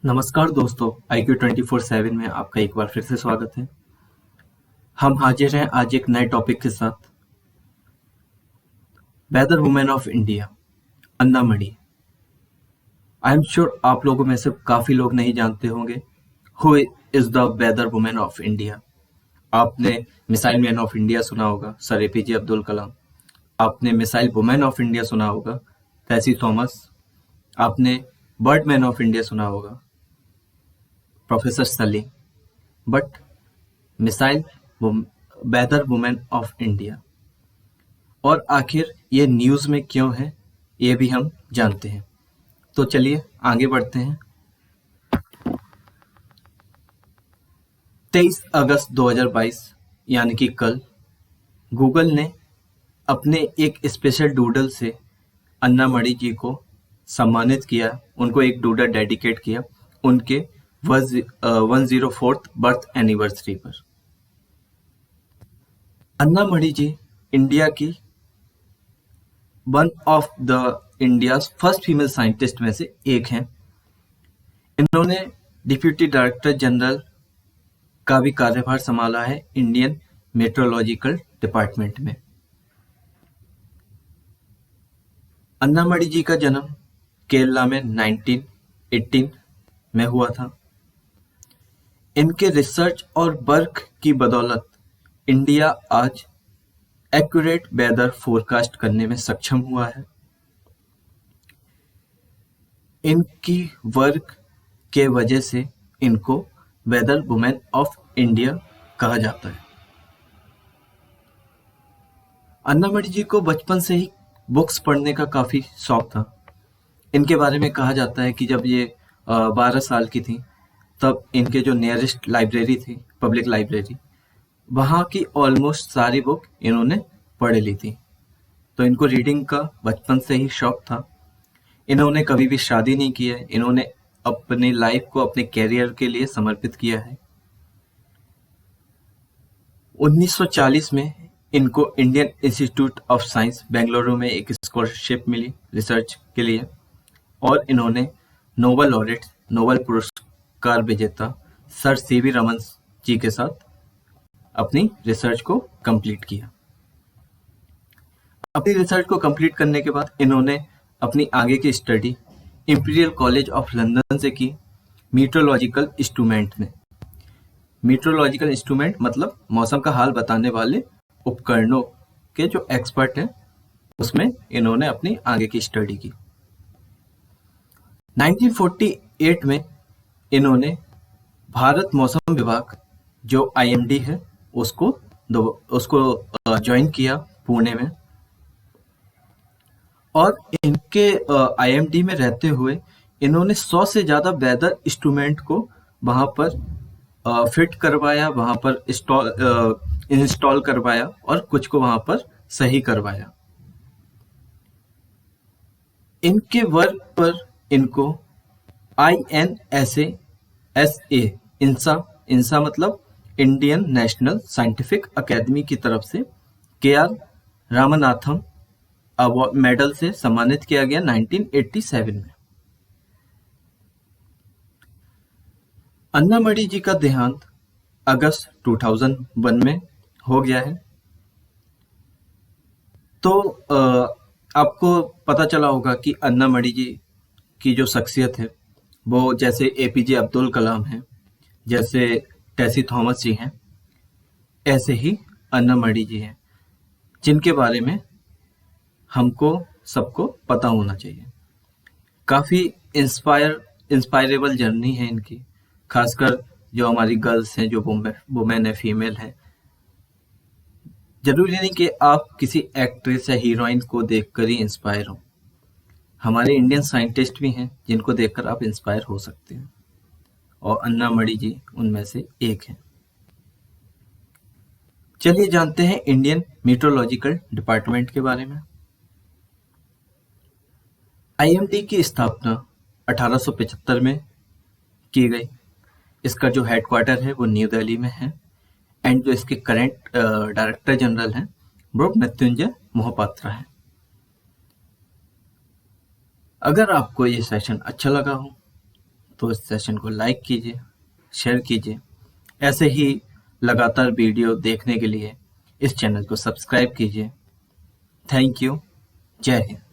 नमस्कार दोस्तों, IQ 24/7 में आपका एक बार फिर से स्वागत है। हम हाजिर हैं आज एक नए टॉपिक के साथ। Weather women of India, Anna Mani. I am sure आप लोगों में से काफी लोग नहीं जानते होंगे who is the weather women of India. आपने मिसाइल मैन ऑफ इंडिया सुना होगा, सर APJ अब्दुल कलाम। आपने मिसाइल वुमेन ऑफ इंडिया सुना होगा, टेसी थॉमस। आपने बर्ड मैन ऑफ इंडिया सुना होगा, professor Salim. But missile weather women of India, और आखिर ये न्यूज में क्यों है, ये भी हम जानते हैं। तो चलिए आगे बढ़ते हैं। 23 अगस्त 2022 यानी कि कल गूगल ने अपने एक स्पेशल डूडल से अन्ना मणि जी को सम्मानित किया, उनको एक डूडल डेडिकेट किया उनके 104th बर्थ एनिवर्सरी पर। अन्ना मणि जी इंडिया की one of the India's first female scientist में से एक हैं। इन्होंने डिप्यूटी डायरेक्टर जनरल का भी कार्यभार संभाला है इंडियन मेट्रोलॉजिकल डिपार्टमेंट में। अन्ना मणि जी का जन्म केरला में 1918 में हुआ था। इनके रिसर्च और वर्क की बदौलत इंडिया आज एक्यूरेट वेदर फोरकास्ट करने में सक्षम हुआ है। इनकी वर्क के वजह से इनको वेदर वुमेन ऑफ इंडिया कहा जाता है। अन्ना मणि जी को बचपन से ही बुक्स पढ़ने का काफी शौक था। इनके बारे में कहा जाता है कि जब ये 12 साल की थी तब इनके जो नियरेस्ट लाइब्रेरी थी, पब्लिक लाइब्रेरी, वहाँ की ऑलमोस्ट सारी बुक इन्होंने पढ़ ली थी। तो इनको रीडिंग का बचपन से ही शौक था। इन्होंने कभी भी शादी नहीं की है। इन्होंने अपनी लाइफ को अपने कैरियर के लिए समर्पित किया है। 1940 में इनको Indian institute of science Bengaluru में एक स्कॉलरशिप मिली रिसर्च के लिए, और इन्होंने नोबेल लॉरेट, नोबेल पुरस्कार विजेता सर CV रमन जी के साथ अपनी रिसर्च को कंप्लीट किया। अपनी रिसर्च को कंप्लीट करने के बाद इन्होंने अपनी आगे की study imperial college of London से की, मीटरोलॉजिकल इंस्ट्रूमेंट में। मीटरोलॉजिकल इंस्ट्रूमेंट मतलब मौसम का हाल बताने वाले उपकरणों के जो एक्सपर्ट हैं, उसमें इन्होंने अपनी आगे की स्टडी की। 1948 में इन्होंने भारत मौसम विभाग जो IMD है उसको ज्वाइन किया पुणे में, और इनके IMD में रहते हुए इन्होंने 100 से ज्यादा वेदर इंस्ट्रूमेंट को वहां पर फिट करवाया, वहां पर इंस्टॉल करवाया, और कुछ को वहां पर सही करवाया। इनके वर्क पर इनको INSA इंसा मतलब इंडियन नेशनल साइंटिफिक अकेडमी की तरफ से KR रामनाथम अवार्ड मेडल से सम्मानित किया गया 1987 में। अन्ना मणि जी का देहांत अगस्त 2001 में हो गया है। तो आपको पता चला होगा कि अन्ना मणि जी की जो शख्सियत है वो जैसे APJ अब्दुल कलाम है, जैसे टेसी थॉमस जी हैं, ऐसे ही अन्ना मणि जी हैं, जिनके बारे में हमको सबको पता होना चाहिए। काफी इंस्पायरेबल जर्नी है इनकी, खासकर जो हमारी गर्ल्स हैं, जो वुमेन है, फीमेल है। जरूरी नहीं कि आप किसी एक्ट्रेस या हीरोइन को देखकर ही इंस्पायर हो। हमारे इंडियन साइंटिस्ट भी हैं जिनको देखकर आप इंस्पायर हो सकते हैं, और अन्ना मणि जी उनमें से एक हैं। चलिए जानते हैं इंडियन मीटरोलॉजिकल डिपार्टमेंट के बारे में। IMD की स्थापना 1875 में की गई। इसका जो हेडक्वार्टर है वो न्यू दिल्ली में है, एंड जो इसके करंट डायरेक्टर जनरल हैं वो मृत्युंजय मोहपात्रा है। अगर आपको ये सेशन अच्छा लगा हो तो इस सेशन को लाइक कीजिए, शेयर कीजिए। ऐसे ही लगातार वीडियो देखने के लिए इस चैनल को सब्सक्राइब कीजिए। Thank you. जय हिंद।